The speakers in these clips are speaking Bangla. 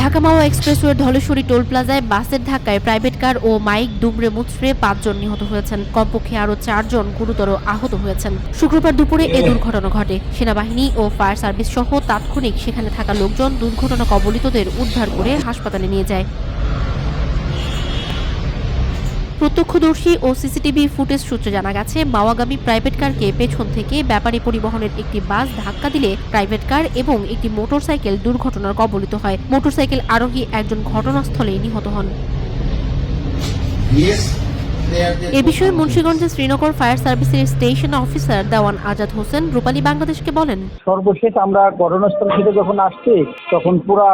ঢাকা মাওয়া এক্সপ্রেসওয়ের ধলেশ্বরী টোল প্লাজায় বাসের ধাক্কায় প্রাইভেট কার ও মাইক দুমড়ে মুচড়ে ৫ জন নিহত হয়েছেন। কমপক্ষে আরও ৪ জন গুরুতর আহত হয়েছেন। শুক্রবার দুপুরে এ দুর্ঘটনা ঘটে। সেনাবাহিনী ও ফায়ার সার্ভিস সহ তাৎক্ষণিক সেখানে থাকা লোকজন দুর্ঘটনা কবলিতদের উদ্ধার করে হাসপাতালে নিয়ে যায়। প্রত্যক্ষদর্শী ও সিসিটিভি ফুটেজ সূত্রে জানা গেছে, মাওয়াগামী প্রাইভেট কারকে পেছন থেকে ব্যাপারী পরিবহনের একটি বাস ধাক্কা দিলে প্রাইভেট কার এবং একটি মোটরসাইকেল দুর্ঘটনার কবলিত হয়। মোটরসাইকেল আরোহী একজন ঘটনাস্থলেই নিহত হন। এ বিষয়ে মুন্সিগঞ্জের শ্রীনগর ফায়ার সার্ভিসের স্টেশন অফিসার দেওয়ান আজাদ হোসেন রূপালী বাংলাদেশকে বলেন, সর্বশেষ আমরা ঘটনাস্থল থেকে যখন আসছি তখন পুরা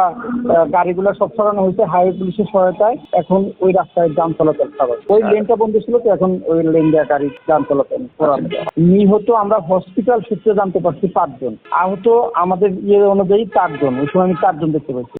গাড়িগুলো সব সরানো হয়েছে হাইওয়ে পুলিশের সহায়তায়। এখন ওই রাস্তায় যান চলাচল স্বাভাবিক। ওই লেনটা বন্ধ ছিল, তো এখন ওই লেন দিয়ে গাড়ি যান চলাচল করানো যায়। নিহত আমরা হসপিটাল সূত্রে জানতে পারছি ৫ জন, আহত আমাদের অনুযায়ী ৪ জন। ওই সময় আমি ৪ জন দেখতে পাচ্ছি।